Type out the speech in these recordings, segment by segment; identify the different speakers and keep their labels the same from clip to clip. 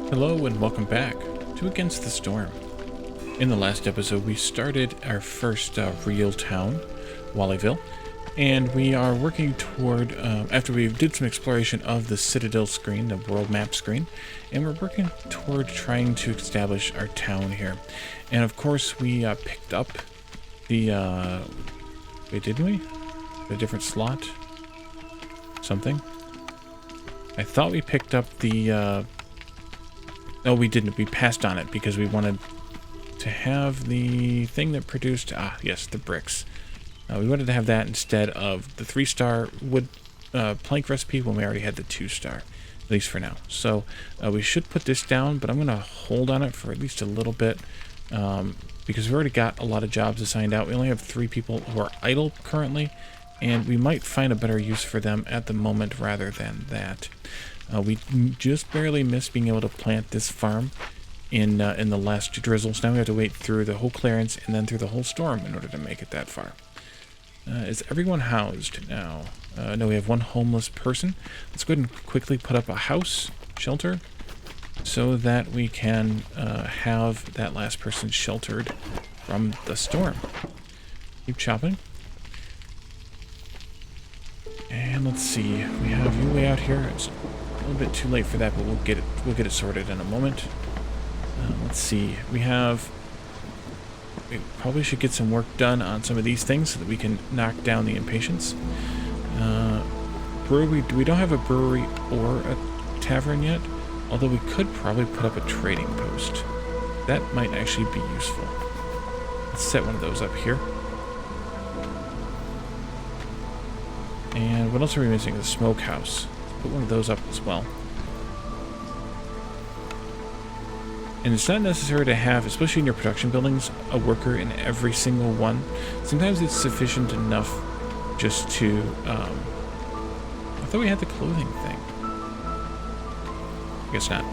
Speaker 1: Hello and welcome back to Against the Storm. In the last episode, we started our first real town, Wallyville, and we are working toward, after we did some exploration of the Citadel screen, the world map screen, and we're working toward trying to establish our town here. And of course, we picked up the, wait, didn't we? A different slot? Something? I thought we picked up the, no, we didn't. We passed on it because we wanted to have the thing that produced... Ah, yes, the bricks. We wanted to have that instead of the 3-star wood plank recipe when we already had the 2-star, at least for now. So we should put this down, but I'm going to hold on it for at least a little bit because we've already got a lot of jobs assigned out. We only have 3 people who are idle currently, and we might find a better use for them at the moment rather than that. We just barely missed being able to plant this farm in the last drizzles. Now we have to wait through the whole clearance and then through the whole storm in order to make it that far. Is everyone housed now? No, we have 1 homeless person. Let's go ahead and quickly put up a house, shelter, so that we can have that last person sheltered from the storm. Keep chopping. And let's see, we have you way out here. It's a little bit too late for that, but we'll get it sorted in a moment. Let's see, we probably should get some work done on some of these things so that we can knock down the impatience. Brewery, we don't have a brewery or a tavern yet, although we could probably put up a trading post. That might actually be useful. Let's set one of those up here. And what else are we missing? The smokehouse. Put one of those up as well. And it's not necessary to have, especially in your production buildings, a worker in every single one. Sometimes it's sufficient enough just to... I thought we had the clothing thing. I guess not.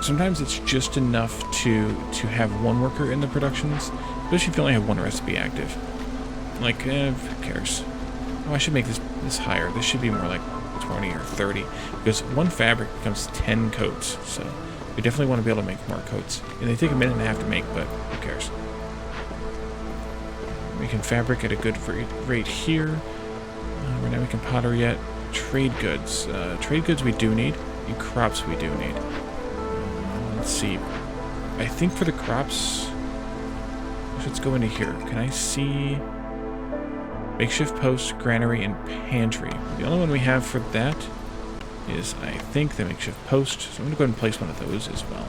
Speaker 1: Sometimes it's just enough to have 1 worker in the productions, especially if you only have 1 recipe active. Like, who cares? Oh, I should make this higher. This should be more like 20 or 30, because 1 fabric becomes 10 coats, so we definitely want to be able to make more coats. And they take a minute and a half to make, but who cares? We can fabric at a good rate here. Right now we can potter yet. Trade goods. Trade goods we do need, and crops we do need. Let's see. I think for the crops, let's go into here. Can I see... Makeshift post, granary, and pantry. The only one we have for that is, I think, the makeshift post. So I'm going to go ahead and place one of those as well.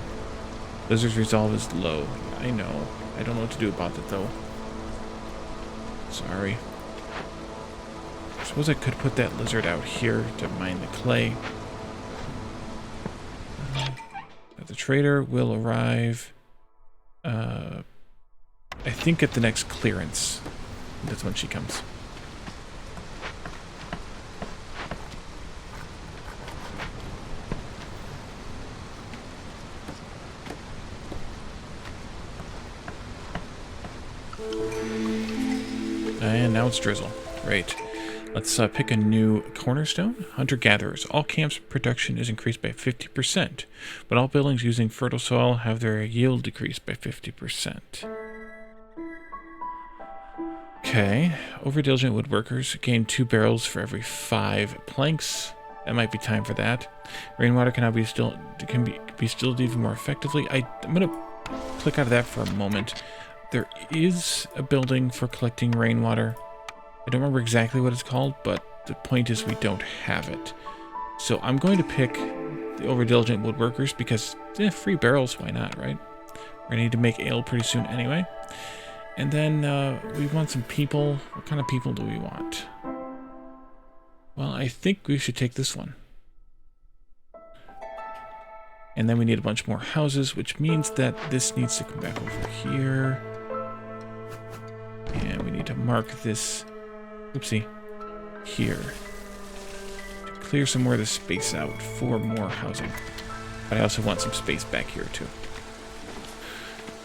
Speaker 1: Lizard's resolve is low. I know. I don't know what to do about it, though. Sorry. I suppose I could put that lizard out here to mine the clay. The trader will arrive, I think, at the next clearance. That's when she comes. And now it's drizzle. Great. Let's pick a new cornerstone. Hunter-gatherers. All camps' production is increased by 50%, but all buildings using fertile soil have their yield decreased by 50%. Okay. Overdiligent woodworkers gain 2 barrels for every 5 planks. That might be time for that. Rainwater can now be distilled even more effectively. I'm going to click out of that for a moment. There is a building for collecting rainwater. I don't remember exactly what it's called, but the point is we don't have it. So I'm going to pick the overdiligent woodworkers because free barrels, why not, right? We're going to need to make ale pretty soon anyway. And then we want some people. What kind of people do we want? Well, I think we should take this one. And then we need a bunch more houses, which means that this needs to come back over here. And we need to mark this, oopsie, here. To clear some more of the space out for more housing. But I also want some space back here, too.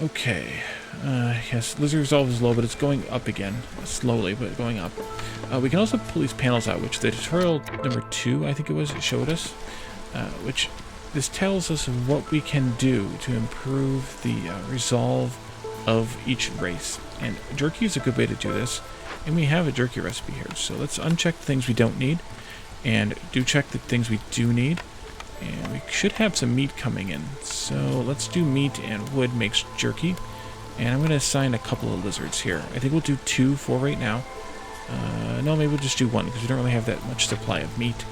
Speaker 1: Okay. Yes, Lizard Resolve is low, but it's going up again. Slowly, but going up. We can also pull these panels out, which the tutorial number 2, I think it was, showed us. Which this tells us what we can do to improve the resolve of each race. And jerky is a good way to do this. And we have a jerky recipe here. So let's uncheck the things we don't need. And do check the things we do need. And we should have some meat coming in. So let's do meat, and wood makes jerky. And I'm going to assign a couple of lizards here. I think we'll do 2 for right now. No, maybe we'll just do 1 because we don't really have that much supply of meat.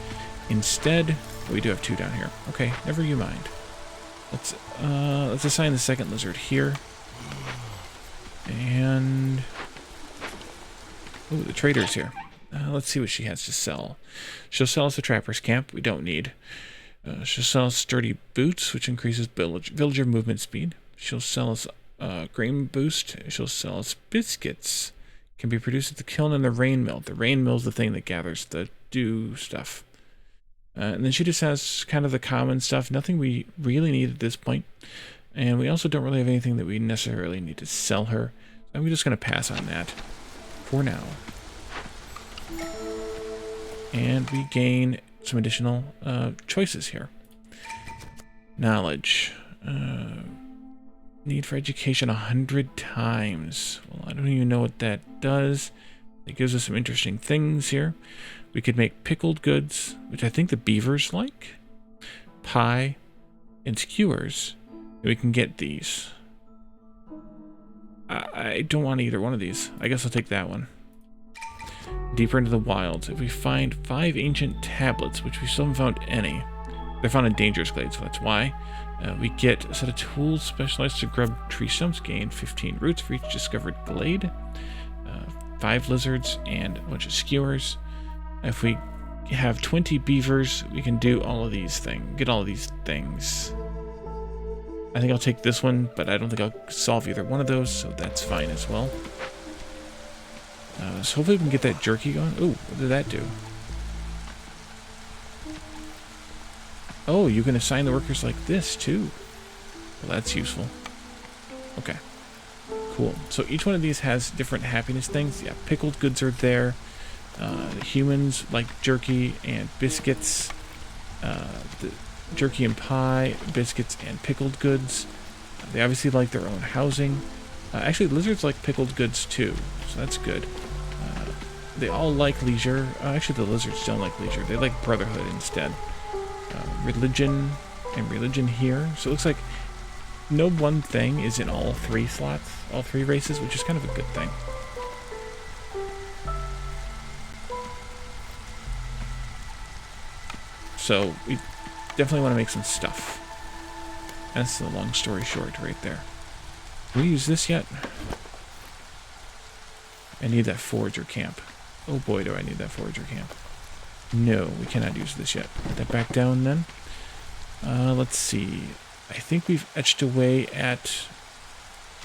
Speaker 1: Instead, we do have 2 down here. Okay, never you mind. Let's assign the second lizard here. And ooh, the trader's here. Let's see what she has to sell. She'll sell us a trapper's camp. We don't need. She'll sell us sturdy boots, which increases villager movement speed. She'll sell us grain boost. She'll sell us biscuits. Can be produced at the kiln and the rain mill. The rain mill is the thing that gathers the dew stuff. And then she just has kind of the common stuff. Nothing we really need at this point. And we also don't really have anything that we necessarily need to sell her. So I'm just going to pass on that for now. And we gain some additional choices here. Knowledge. Need for education 100 times. Well, I don't even know what that does. It gives us some interesting things here. We could make pickled goods, which I think the beavers like. Pie and skewers. And we can get these. I don't want either one of these. I guess I'll take that one. Deeper into the wilds. If we find 5 ancient tablets, which we still haven't found any. They're found in dangerous glades, so that's why. We get a set of tools specialized to grub tree stumps. Gain 15 roots for each discovered glade. 5 lizards and a bunch of skewers. If we have 20 beavers, we can do all of these things. Get all of these things. I think I'll take this one, but I don't think I'll solve either one of those, so that's fine as well. So hopefully we can get that jerky going. Ooh, what did that do? Oh, you can assign the workers like this, too. Well, that's useful. Okay. Cool. So each one of these has different happiness things. Yeah, pickled goods are there. Humans like jerky and biscuits. The jerky and pie, biscuits and pickled goods. They obviously like their own housing. Actually, lizards like pickled goods, too. So that's good. They all like leisure. Actually, the lizards don't like leisure. They like brotherhood instead. Religion and religion here. So it looks like no one thing is in all 3 slots, all 3 races, which is kind of a good thing. So we definitely want to make some stuff. That's the long story short right there. Can we use this yet? I need that forager camp. Oh boy, do I need that forager camp. No, we cannot use this yet. Put that back down then. Let's see. I think we've etched away at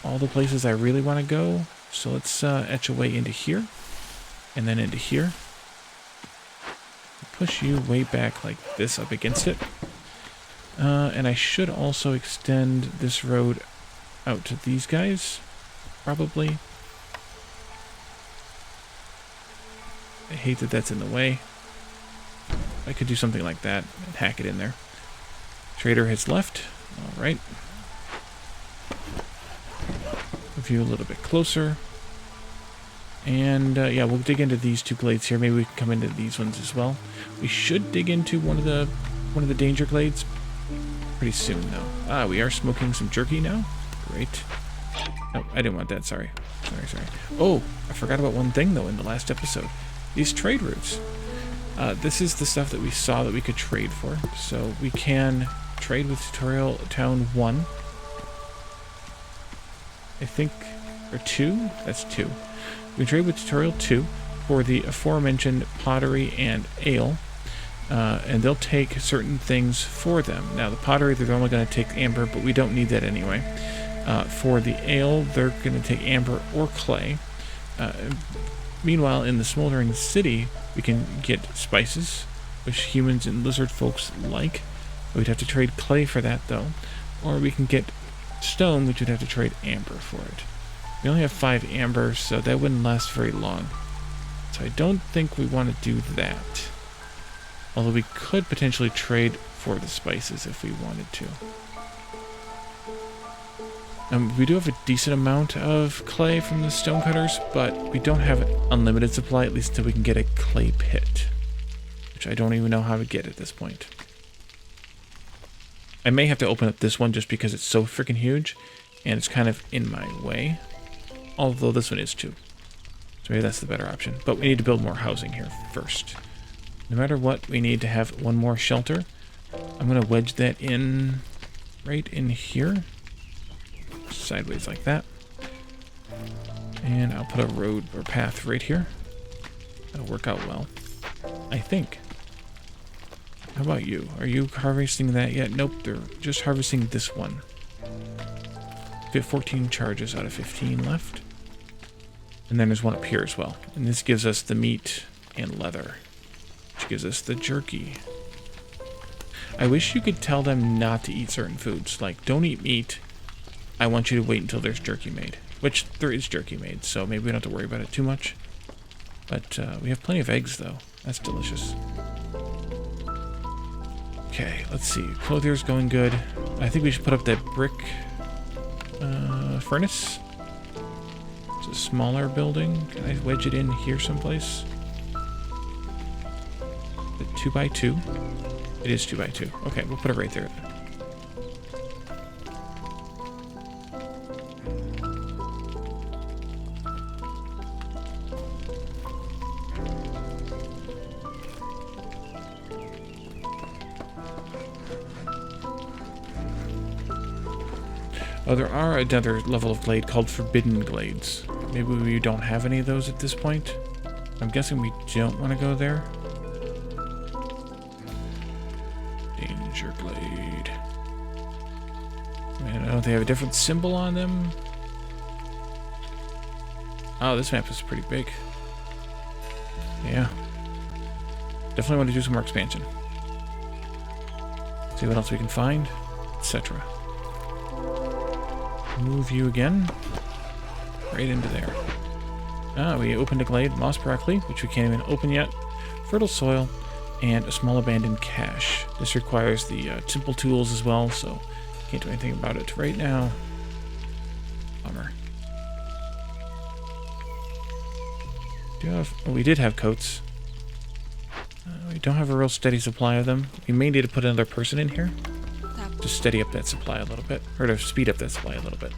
Speaker 1: all the places I really want to go. So let's etch away into here. And then into here. Push you way back like this up against it. And I should also extend this road out to these guys. Probably. I hate that that's in the way. I could do something like that and hack it in there. Trader has left. Alright. Move you a little bit closer. And yeah, we'll dig into these 2 glades here. Maybe we can come into these ones as well. We should dig into one of the danger glades pretty soon though. Ah, we are smoking some jerky now. Great. Oh, I didn't want that, sorry. Sorry. Oh, I forgot about one thing though in the last episode. These trade routes. This is the stuff that we saw that we could trade for. So we can trade with Tutorial Town 1. I think, or 2? That's 2. We can trade with Tutorial 2 for the aforementioned pottery and ale. And they'll take certain things for them. Now the pottery, they're only going to take amber, but we don't need that anyway. For the ale, they're going to take amber or clay. Meanwhile, in the Smoldering City, we can get spices, which humans and lizard folks like. We'd have to trade clay for that, though. Or we can get stone, which would have to trade amber for it. We only have 5 amber, so that wouldn't last very long. So I don't think we want to do that. Although we could potentially trade for the spices if we wanted to. We do have a decent amount of clay from the stonecutters, but we don't have unlimited supply, at least until we can get a clay pit, which I don't even know how to get at this point. I may have to open up this one just because it's so freaking huge, and it's kind of in my way, although this one is too. So maybe that's the better option. But we need to build more housing here first. No matter what, we need to have one more shelter. I'm going to wedge that in right in here. Sideways like that. And I'll put a road or path right here. That'll work out well, I think. How about you? Are you harvesting that yet? Nope, they're just harvesting this one. We have 14 charges out of 15 left. And then there's one up here as well. And this gives us the meat and leather, which gives us the jerky. I wish you could tell them not to eat certain foods. Like, don't eat meat. I want you to wait until there's jerky made. Which, there is jerky made, so maybe we don't have to worry about it too much. But we have plenty of eggs, though. That's delicious. Okay, let's see. Clothier's going good. I think we should put up that brick furnace. It's a smaller building. Can I wedge it in here someplace? The 2x2. It is 2x2. Okay, we'll put it right there. Oh, there are another level of glade called Forbidden Glades. Maybe we don't have any of those at this point. I'm guessing we don't want to go there. Danger Glade. I don't know if they have a different symbol on them. Oh, this map is pretty big. Yeah. Definitely want to do some more expansion. See what else we can find, etc. Move you again. Right into there. Ah, we opened a glade, moss broccoli, which we can't even open yet. Fertile soil, and a small abandoned cache. This requires the simple tools as well, so can't do anything about it right now. Bummer. We did have coats. We don't have a real steady supply of them. We may need to put another person in here to steady up that supply a little bit, or to speed up that supply a little bit.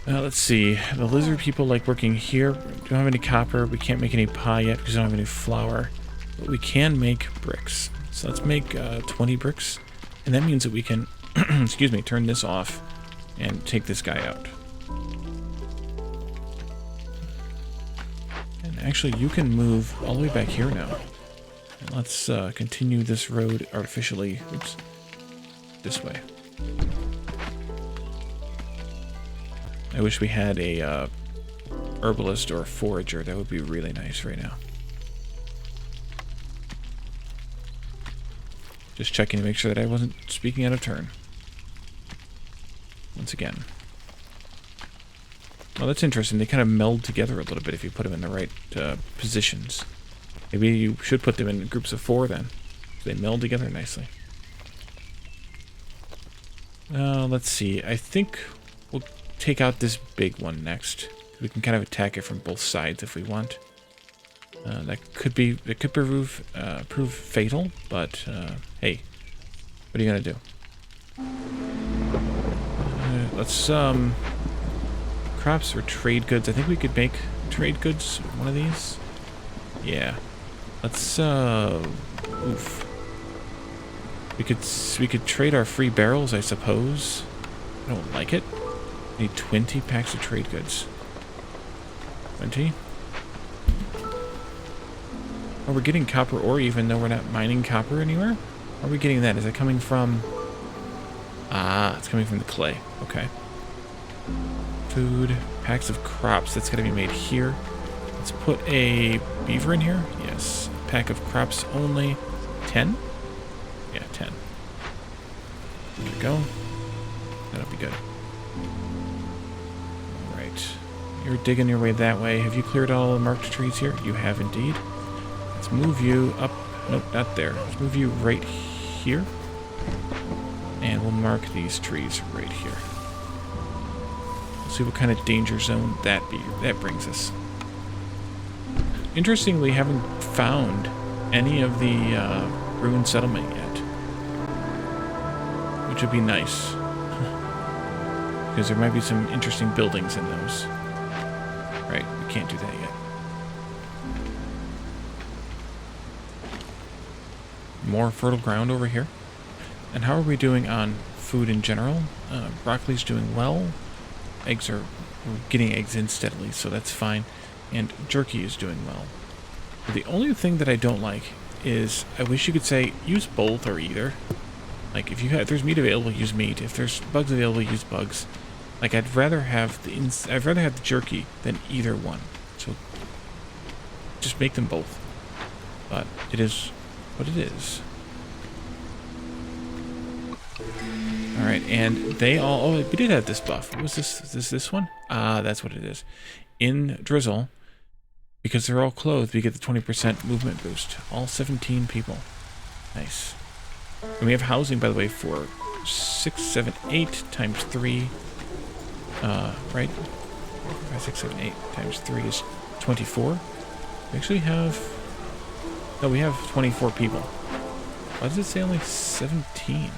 Speaker 1: Let's see. The lizard people like working here. We don't have any copper. We can't make any pie yet because we don't have any flour. But we can make bricks. So let's make 20 bricks. And that means that we can, excuse me, turn this off and take this guy out. And actually, you can move all the way back here now. And let's continue this road artificially. Oops. This way. I wish we had a herbalist or a forager. That would be really nice right now. Just checking to make sure that I wasn't speaking out of turn. Once again. Well, that's interesting. They kind of meld together a little bit if you put them in the right positions. Maybe you should put them in groups of 4 then. They meld together nicely. Let's see. I think we'll take out this big one next. We can kind of attack it from both sides if we want. It could prove fatal, but hey, what are you gonna do? Let's crops or trade goods. I think we could make trade goods with one of these. Yeah. Let's oof. We could trade our free barrels, I suppose. I don't like it. Need 20 packs of trade goods. 20. Oh, we're getting copper ore even though we're not mining copper anywhere? Where are we getting that? Is it coming from... Ah, it's coming from the clay. Okay. Food. Packs of crops. That's got to be made here. Let's put a beaver in here. Yes. Pack of crops only. 10? Yeah, 10. There we go. That'll be good. Alright. You're digging your way that way. Have you cleared all the marked trees here? You have indeed. Let's move you up. Nope, not there. Let's move you right here. And we'll mark these trees right here. Let's see what kind of danger zone that brings us. Interestingly, haven't found any of the ruined settlement yet. Which would be nice. Because there might be some interesting buildings in those. Right, we can't do that yet. More fertile ground over here. And how are we doing on food in general? Broccoli's doing well. We're getting eggs in steadily, so that's fine. And jerky is doing well. The only thing that I don't like is I wish you could say use both or either. Like if there's meat available, use meat. If there's bugs available, use bugs. Like I'd rather have the jerky than either one. So just make them both. But it is what it is. Alright, and they all... Oh, we did have this buff. What was this? Is this one? Ah, that's what it is. In Drizzle, because they're all clothed, we get the 20% movement boost. All 17 people. Nice. And we have housing, by the way, for 6, 7, 8 times 3. Right? 5, 6, 7, 8 times 3 is 24. We actually have... No, we have 24 people. Why does it say only 17?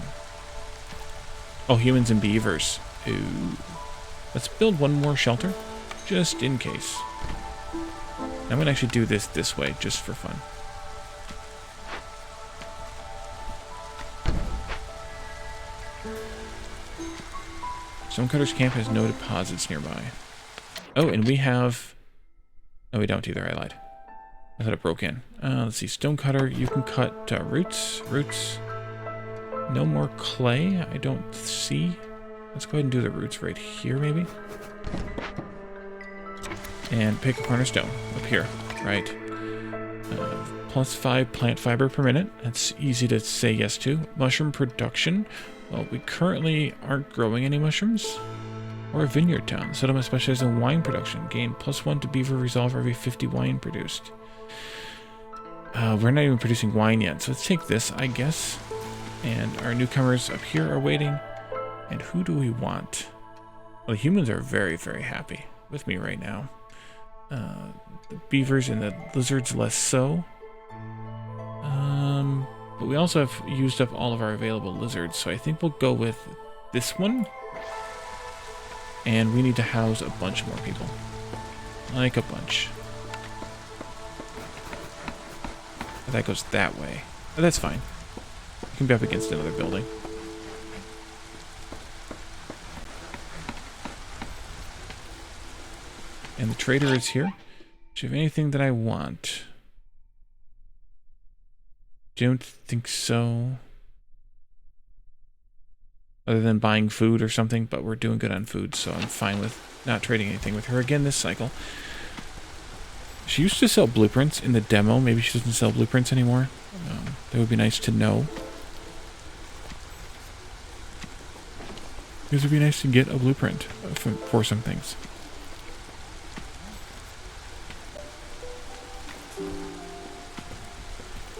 Speaker 1: Oh, humans and beavers. Ooh. Let's build one more shelter, just in case. I'm going to actually do this way, just for fun. Stonecutter's camp has no deposits nearby. Oh, and we have... No, we don't either. I lied. I thought it broke in. Let's see. Stonecutter, you can cut roots. No more clay, I don't see. Let's go ahead and do the roots right here, maybe. And pick a cornerstone up here, right? +5 plant fiber per minute. That's easy to say yes to. Mushroom production. Well, we currently aren't growing any mushrooms. Or a vineyard town. Settlement specializes in wine production. Gain +1 to beaver resolve for every 50 wine produced. We're not even producing wine yet, so let's take this, I guess. And our newcomers up here are waiting. And who do we want? Well, the humans are very, very happy with me right now. The beavers and the lizards less so. But we also have used up all of our available lizards, so I think we'll go with this one. And we need to house a bunch more people. Like a bunch. But that goes that way. But that's fine. We can be up against another building. And the trader is here. Do you have anything that I want? Don't think so. Other than buying food or something, but we're doing good on food, so I'm fine with not trading anything with her again this cycle. She used to sell blueprints in the demo. Maybe she doesn't sell blueprints anymore. That would be nice to know. Because it would be nice to get a blueprint for some things.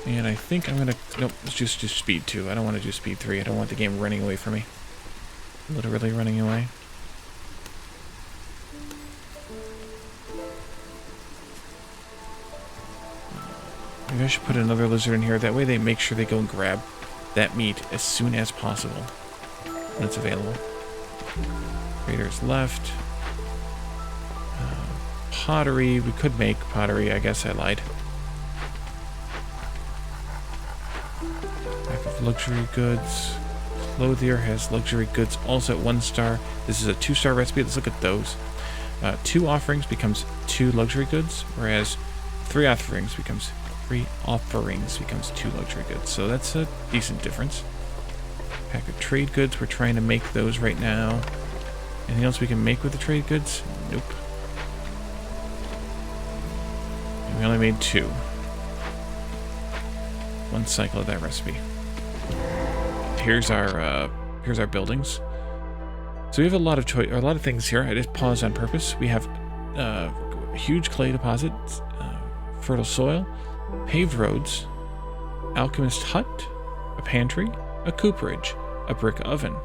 Speaker 1: And I think I'm going to... Nope, let's just do speed 2. I don't want to do speed 3. I don't want the game running away from me. Literally running away. Maybe I should put another lizard in here. That way they make sure they go and grab that meat as soon as possible when it's available. Raiders left. Pottery. We could make pottery. I guess I lied. Pack of luxury goods. Clothier has luxury goods also at 1 star. This is a 2-star recipe. Let's look at those. 2 offerings becomes 2 luxury goods, whereas 3 offerings becomes 2 luxury goods. So that's a decent difference. Pack of trade goods. We're trying to make those right now. Anything else we can make with the trade goods? Nope. And we only made 2. 1 cycle of that recipe. Here's our buildings. So we have a lot of things here. I just paused on purpose. We have huge clay deposits, fertile soil, paved roads, alchemist hut, a pantry, a cooperage, a brick oven,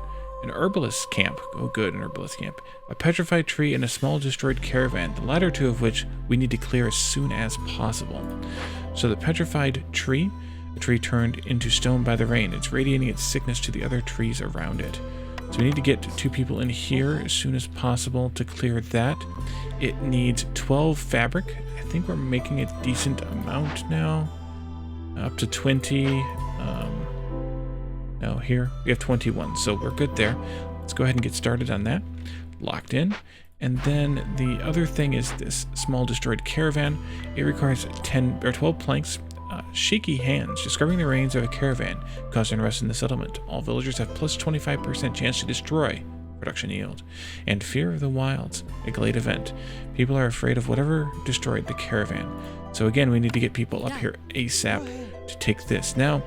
Speaker 1: an herbalist camp. Oh good, an herbalist camp. A petrified tree and a small destroyed caravan, the latter two of which we need to clear as soon as possible. So the petrified tree, a tree turned into stone by the rain. It's radiating its sickness to the other trees around it. So we need to get 2 people in here as soon as possible to clear that. It needs 12 fabric. I think we're making a decent amount now. Up to 20. No, here we have 21, so we're good there. Let's go ahead and get started on that. Locked in. And then the other thing is this small destroyed caravan. It requires 10 or 12 planks. Shaky hands, discovering the remains of a caravan, cause unrest in the settlement. All villagers have plus 25% chance to destroy production yield. And fear of the wilds, a glade event. People are afraid of whatever destroyed the caravan. So again, we need to get people up here ASAP to take this. Now,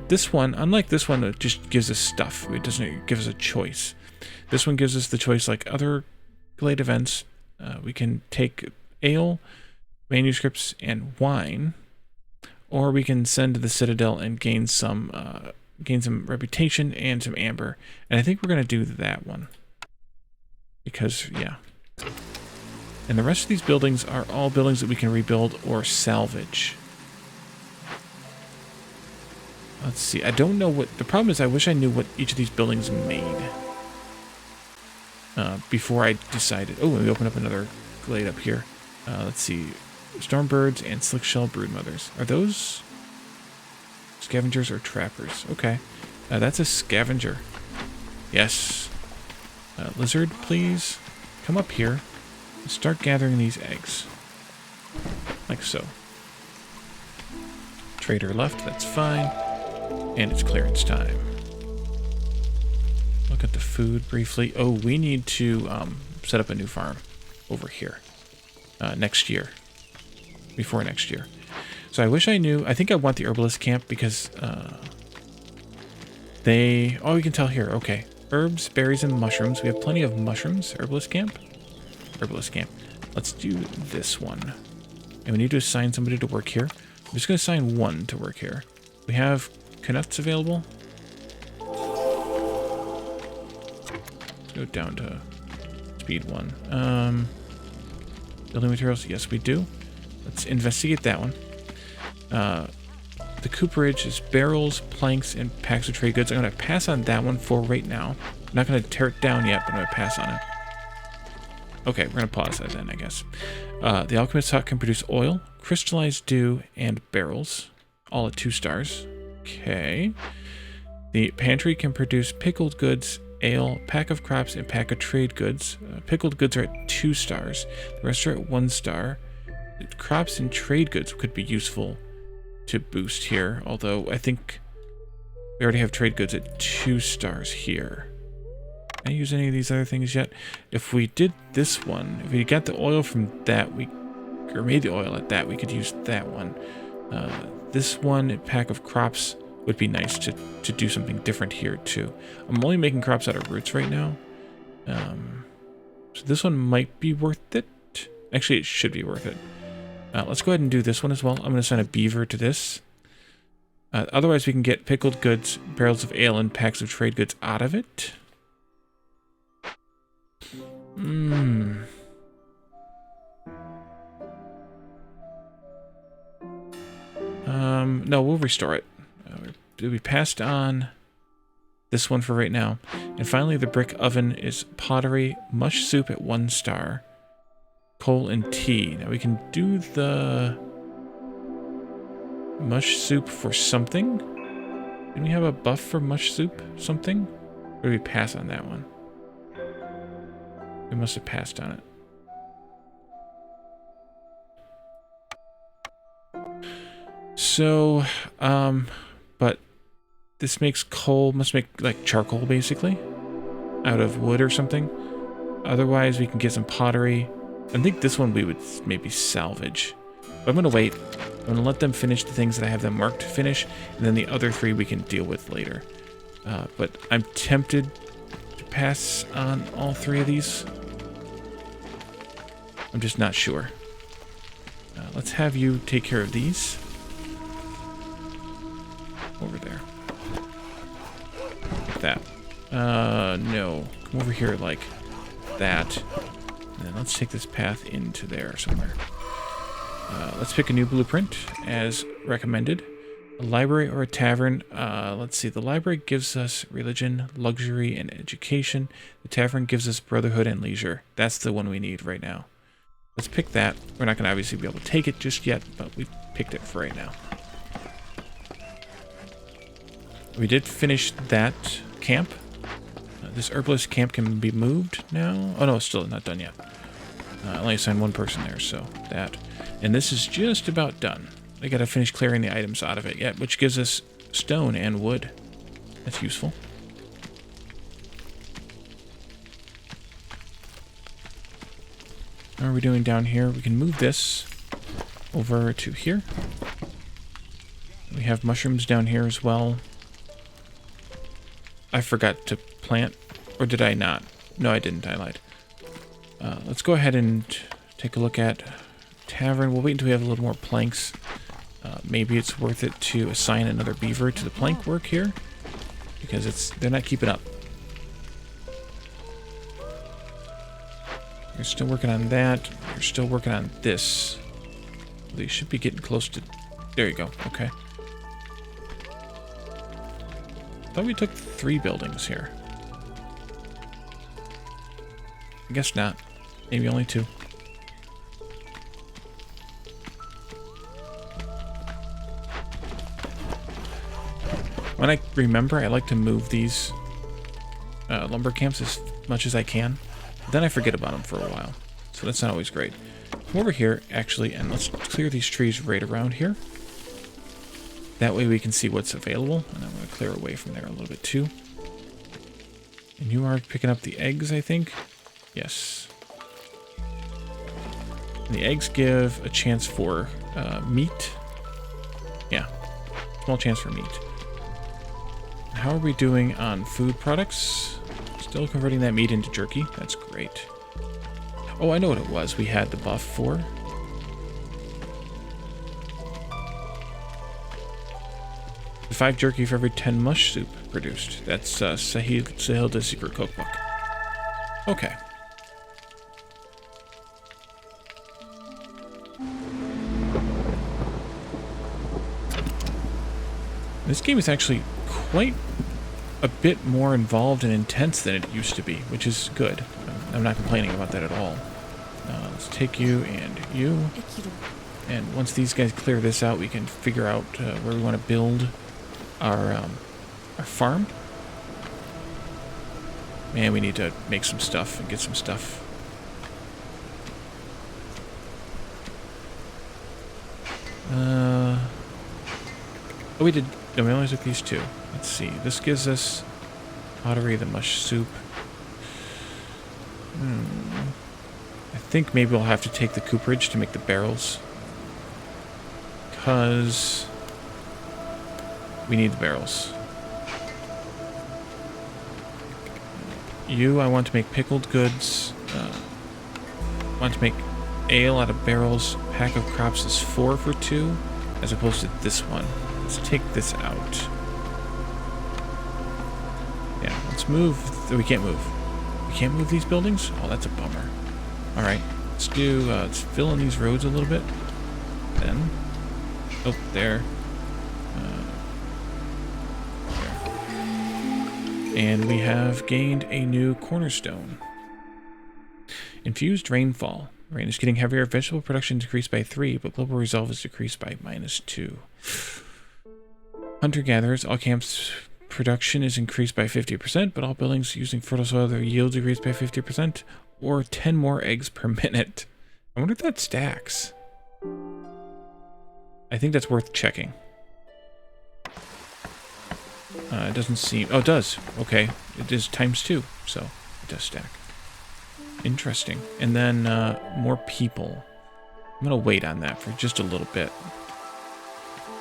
Speaker 1: this one, unlike this one, it just gives us stuff. It doesn't give us a choice. This one gives us the choice like other glade events. We can take ale, manuscripts, and wine, or we can send to the Citadel and gain some reputation and some amber. And I think we're going to do that one. Because, yeah. And the rest of these buildings are all buildings that we can rebuild or salvage. Let's see. I don't know what... The problem is I wish I knew what each of these buildings made. Before I decided... Oh, we open up another glade up here. Let's see. Stormbirds and slick-shell broodmothers. Are those scavengers or trappers? Okay. That's a scavenger. Yes. Lizard, please. Come up here. And start gathering these eggs. Like so. Trader left, that's fine. And it's clearance time. Look at the food briefly. Oh, we need to set up a new farm over here. Next year. Before next year. So I wish I knew. I think I want the herbalist camp because they... Oh, you can tell here. Okay. Herbs, berries, and mushrooms. We have plenty of mushrooms. Herbalist camp. Herbalist camp. Let's do this one. And we need to assign somebody to work here. I'm just going to assign one to work here. We have Knuts available. Let's go down to speed 1. Building materials. Yes, we do. Let's investigate that one. The cooperage is barrels, planks, and packs of trade goods. I'm going to pass on that one for right now. I'm not going to tear it down yet, but I'm going to pass on it. Okay, we're going to pause that then, I guess. The alchemist hut can produce oil, crystallized dew, and barrels. All at 2 stars. Okay. The pantry can produce pickled goods, ale, pack of crops, and pack of trade goods. Pickled goods are at 2 stars. The rest are at 1 star. Crops and trade goods could be useful to boost here, although I think we already have trade goods at 2 stars here. Can I use any of these other things yet? If we did this one, if we got the oil from that, or made the oil at that, we could use that one. This one, a pack of crops, would be nice to do something different here too. I'm only making crops out of roots right now. So this one might be worth it. Actually, it should be worth it. Let's go ahead and do this one as well. I'm going to assign a beaver to this. Otherwise, we can get pickled goods, barrels of ale, and packs of trade goods out of it. No, we'll restore it. We passed on this one for right now. And finally, the brick oven is pottery, mush soup at 1 star. Coal and tea. Now we can do the mush soup for something. Didn't we have a buff for mush soup? Something? Or did we pass on that one? We must have passed on it. So, but this makes coal, must make like charcoal basically, out of wood or something. Otherwise, we can get some pottery. I think this one we would maybe salvage. But I'm going to wait. I'm going to let them finish the things that I have them marked to finish, and then the other 3 we can deal with later. But I'm tempted to pass on all 3 of these. I'm just not sure. Let's have you take care of these. over there. Like that. No. Come over here like that. And then let's take this path into there somewhere. Let's pick a new blueprint as recommended. A library or a tavern. Let's see. The library gives us religion, luxury, and education. The tavern gives us brotherhood and leisure. That's the one we need right now. Let's pick that. We're not going to obviously be able to take it just yet, but we've picked it for right now. We did finish that camp. This herbalist camp can be moved now. Oh no, it's still not done yet. I only assigned one person there, so that. And this is just about done. I gotta finish clearing the items out of it yet, which gives us stone and wood. That's useful. How are we doing down here? We can move this over to here. We have mushrooms down here as well. I forgot to plant, or did I not? No, I didn't. I lied. Let's go ahead and take a look at tavern. We'll wait until we have a little more planks. Maybe it's worth it to assign another beaver to the plank work here, because they're not keeping up. You're still working on that. You're still working on this. They should be getting close to... There you go. Okay. Thought we took 3 buildings here. I guess not. Maybe only 2. When I remember, I like to move these lumber camps as much as I can. Then I forget about them for a while. So that's not always great. Come over here, actually, and let's clear these trees right around here. That way we can see what's available. And I'm going to clear away from there a little bit too. And you are picking up the eggs, I think. Yes. And the eggs give a chance for meat. Yeah. Small chance for meat. How are we doing on food products? Still converting that meat into jerky. That's great. Oh, I know what it was. We had the buff for. The 5 jerky for every 10 mush soup produced. That's Sahilda's secret cookbook. Okay. This game is actually quite a bit more involved and intense than it used to be, which is good. I'm not complaining about that at all. Let's take you and you. And once these guys clear this out, we can figure out where we want to build our farm. Man, we need to make some stuff and get some stuff. Oh, we did. No, we only took these 2. Let's see. This gives us pottery, the mush soup. I think maybe we'll have to take the cooperage to make the barrels. Because we need the barrels. I want to make pickled goods. I want to make ale out of barrels. Pack of crops is 4 for 2, as opposed to this one. Let's take this out. Yeah, let's move. We can't move. We can't move these buildings? Oh, that's a bummer. Alright, let's fill in these roads a little bit. Then, oh, there. There. And we have gained a new cornerstone. Infused rainfall. Rain is getting heavier. Vegetable production decreased by 3, but global resolve is decreased by -2. Hunter-gatherers. All camps production is increased by 50%, but all buildings using fertile soil, their yield decreased by 50%, or 10 more eggs per minute. I wonder if that stacks. I think that's worth checking. It doesn't seem... Oh, it does. Okay. It is ×2, so it does stack. Interesting. And then more people. I'm going to wait on that for just a little bit.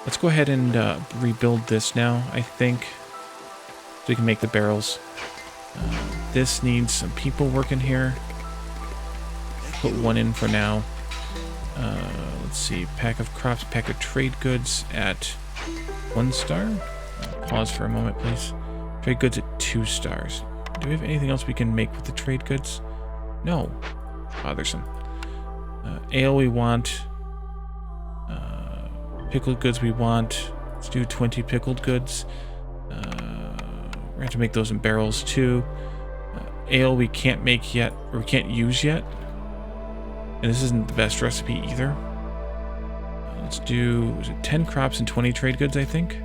Speaker 1: Let's go ahead and rebuild this now, I think. So we can make the barrels. This needs some people working here. Put 1 in for now. Let's see. Pack of crops, pack of trade goods at 1 star. pause for a moment, please. Trade goods at 2 stars. Do we have anything else we can make with the trade goods? No. Bothersome. Ale we want. Pickled goods we want. Let's do 20 pickled goods. We're going to have to make those in barrels too. Ale we can't make yet, or we can't use yet. And this isn't the best recipe either. Let's do, was it 10 crops and 20 trade goods, I think?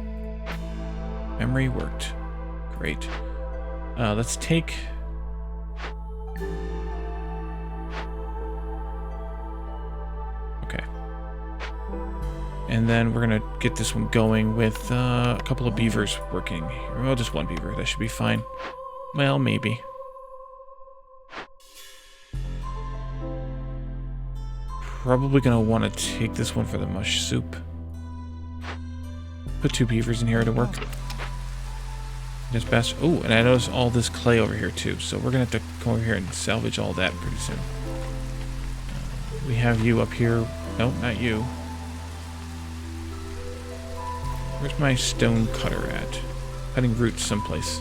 Speaker 1: Memory worked. Great. Let's take... Okay. And then we're going to get this one going with a couple of beavers working. Oh, just one beaver. That should be fine. Well, maybe. Probably going to want to take this one for the mush soup. Put 2 beavers in here to work. It's best. Oh, and I noticed all this clay over here too, so we're going to have to come over here and salvage all that pretty soon. We have you up here. Nope, not you. Where's my stone cutter at? Cutting roots someplace.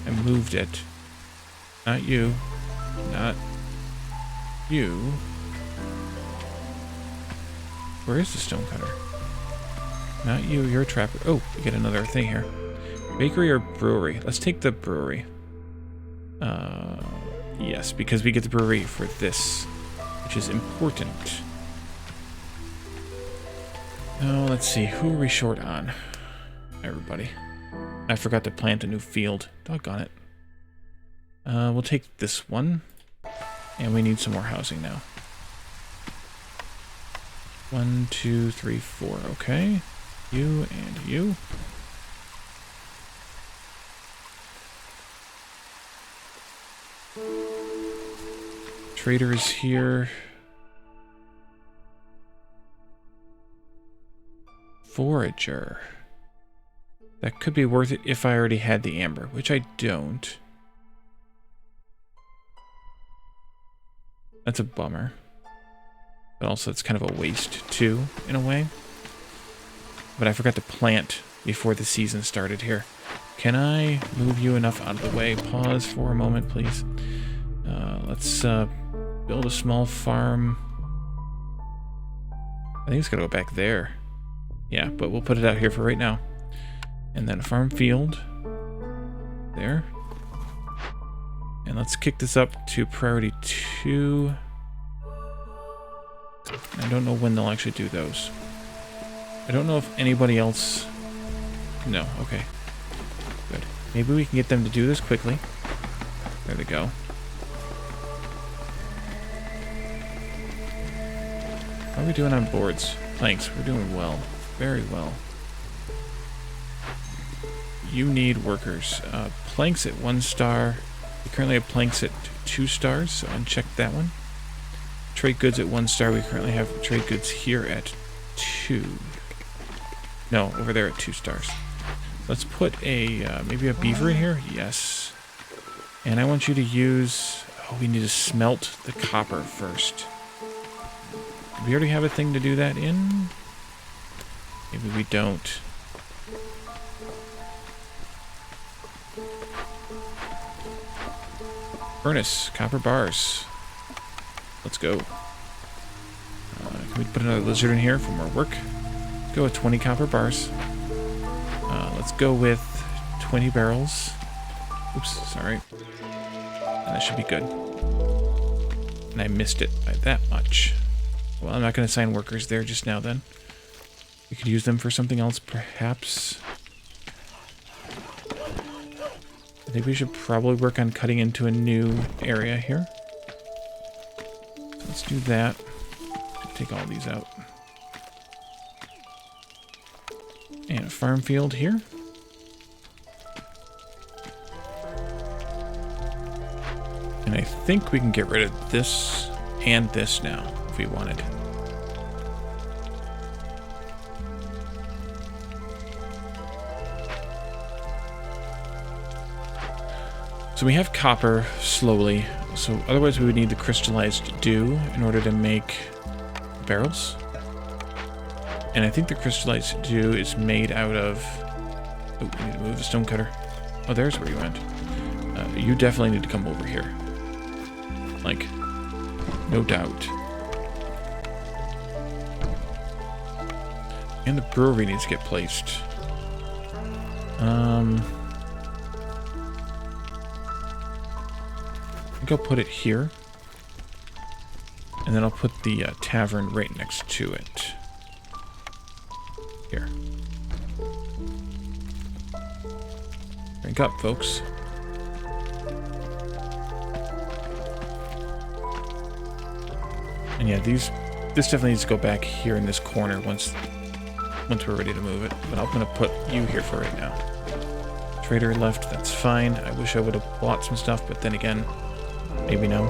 Speaker 1: I moved it. Not you. Not you. Where is the stone cutter? Not you, you're a trapper. Oh, we get another thing here. Bakery or brewery? Let's take the brewery. Yes, because we get the brewery for this, which is important. Oh, let's see. Who are we short on? Everybody. I forgot to plant a new field. Doggone it. We'll take this one. And we need some more housing now. 1, 2, 3, 4. Okay. You and you. Trader is here. Forager. That could be worth it if I already had the amber, which I don't. That's a bummer. But also it's kind of a waste too, in a way. But I forgot to plant before the season started here. Can I move you enough out of the way? Pause for a moment, please. Let's build a small farm. I think it's gonna go back there. Yeah, but we'll put it out here for right now. And then a farm field. There. And let's kick this up to priority 2. I don't know when they'll actually do those. I don't know if anybody else... No, okay. Good. Maybe we can get them to do this quickly. There they go. How are we doing on boards? Planks. We're doing well. Very well. You need workers. Planks at 1 star. We currently have planks at 2 stars, so uncheck that one. Trade goods at 1 star. We currently have trade goods here at 2. No, over there at 2 stars. Let's put a, maybe a beaver in here? Yes. And I want you to use... Oh, we need to smelt the copper first. Do we already have a thing to do that in? Maybe we don't. Furnace, copper bars. Let's go. Can we put another lizard in here for more work? Let's go with 20 copper bars. Let's go with 20 barrels. Oops, sorry. And that should be good. And I missed it by that much. Well, I'm not going to assign workers there just now then. We could use them for something else, perhaps. I think we should probably work on cutting into a new area here. Let's do that. Take all these out. And a farm field here. And I think we can get rid of this and this now, if we wanted. So we have copper slowly, so otherwise we would need the crystallized dew in order to make barrels. And I think the crystallized dew is made out of Oh, we need to move the stone cutter. Oh, there's where you went. You definitely need to come over here. Like, no doubt. And the brewery needs to get placed. I think I'll put it here. And then I'll put the tavern right next to it. Here. Drink up, folks. And yeah, this definitely needs to go back here in this corner once we're ready to move it. But I'm gonna put you here for right now. Trader left, that's fine. I wish I would have bought some stuff, but then again, maybe no.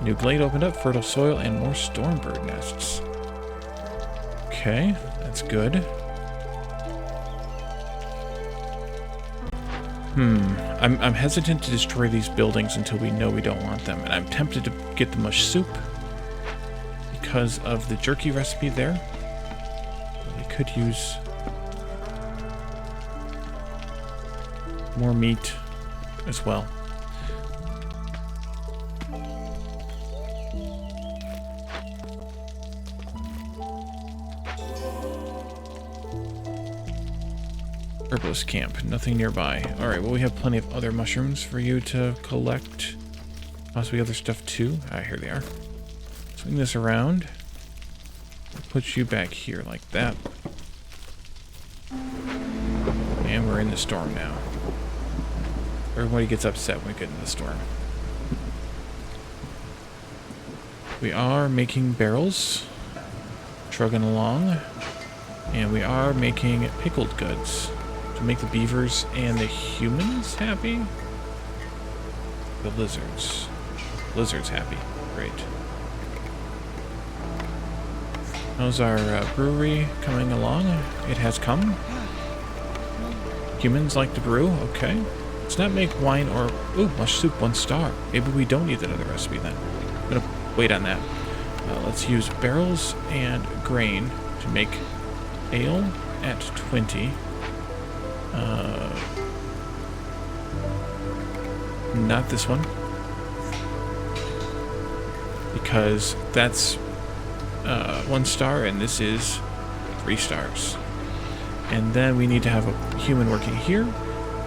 Speaker 1: New glade opened up, fertile soil, and more stormbird nests. Okay, that's good. I'm hesitant to destroy these buildings until we know we don't want them, and I'm tempted to get the mush soup because of the jerky recipe there. We could use more meat as well. Herbalist camp, nothing nearby. Alright, well we have plenty of other mushrooms for you to collect. Possibly other stuff too. Ah, here they are. Swing this around. I'll put you back here like that. And we're in the storm now. Everybody gets upset when we get in the storm. We are making barrels. Trugging along. And we are making pickled goods. To make the beavers and the humans happy? The lizards. Lizards happy. Great. How's our brewery coming along? It has come. Humans like to brew? Okay. Let's not make wine or... Ooh, mush soup, 1 star. Maybe we don't need another recipe then. I'm gonna wait on that. Let's use barrels and grain to make ale at 20. Not this one. Because that's 1 star and this is 3 stars. And then we need to have a human working here,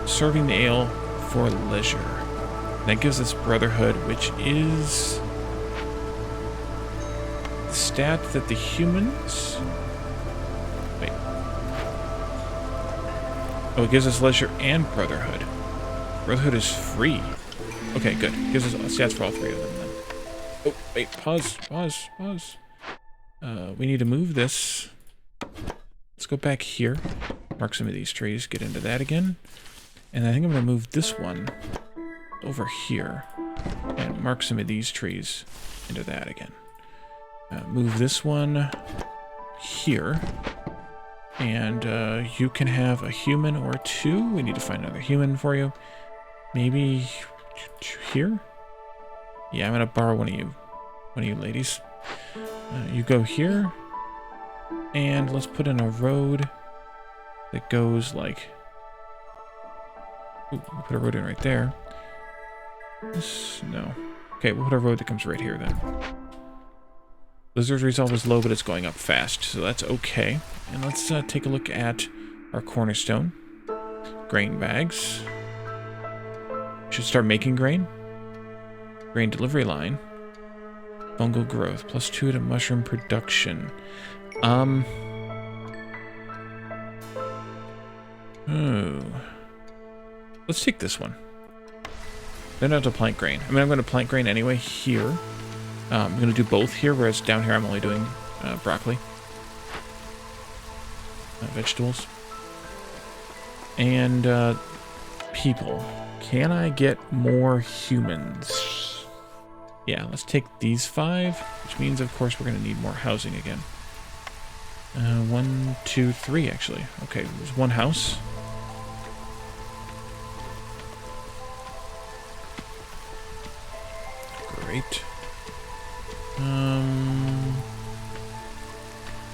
Speaker 1: serving the ale for leisure. And that gives us brotherhood, which is the stat that the humans... Wait. Oh, it gives us leisure and brotherhood. Brotherhood is free. Okay, good. Gives us stats for all 3 of them then. Oh, wait, pause. We need to move this. Let's go back here. Mark some of these trees, get into that again. And I think I'm going to move this one over here. And mark some of these trees into that again. Move this one here. And you can have a human or 2. We need to find another human for you. Maybe here? Yeah, I'm gonna borrow one of you ladies. You go here, and let's put in a road that goes like... Ooh, we'll put a road in right there. No. Okay, we'll put a road that comes right here then. Lizard resolve is low, but it's going up fast, so that's okay. And let's take a look at our cornerstone. Grain bags. Should start making grain. Grain delivery line. Fungal growth. +2 to mushroom production. Oh. Let's take this one. Then I have to plant grain. I mean, I'm going to plant grain anyway here. I'm going to do both here, whereas down here I'm only doing broccoli. Vegetables. And people. Can I get more humans? Yeah, let's take these 5, which means, of course, we're going to need more housing again. 1, 2, 3, actually. Okay, there's 1 house. Great.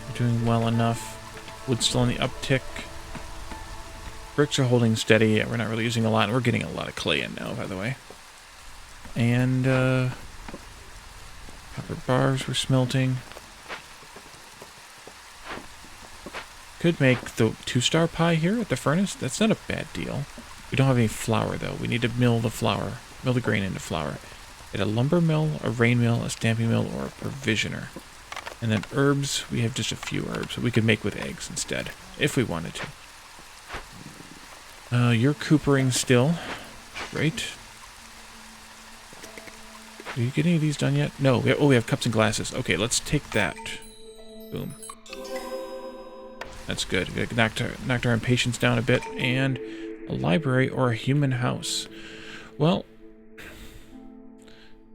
Speaker 1: We're doing well enough. Wood still on the uptick. Bricks are holding steady. Yeah, we're not really using a lot. We're getting a lot of clay in now, by the way. And copper bars we're smelting. Could make the 2-star pie here at the furnace. That's not a bad deal. We don't have any flour, though. We need to mill the flour. Mill the grain into flour. Get a lumber mill, a rain mill, a stamping mill, or a provisioner. And then herbs, we have just a few herbs that we could make with eggs instead, if we wanted to. You're coopering still. Great. Did you get any of these done yet? No. We have cups and glasses. Okay, let's take that. Boom. That's good. We knocked our impatience down a bit. And a library or a human house. Well,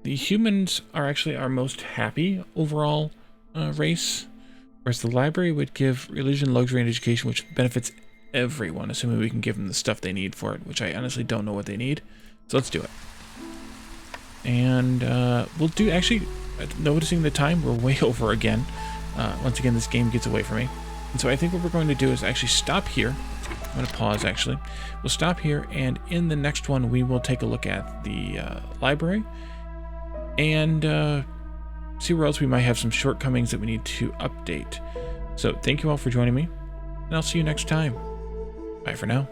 Speaker 1: the humans are actually our most happy overall race, whereas the library would give religion, luxury, and education, which benefits everyone, assuming we can give them the stuff they need for it, which I honestly don't know what they need. So let's do it. And we'll do, actually, noticing the time, we're way over again. Once again, this game gets away from me. And so I think what we're going to do is actually stop here. I'm going to pause, actually. We'll stop here, and in the next one, we will take a look at the library and see where else we might have some shortcomings that we need to update. So thank you all for joining me, and I'll see you next time. Bye for now.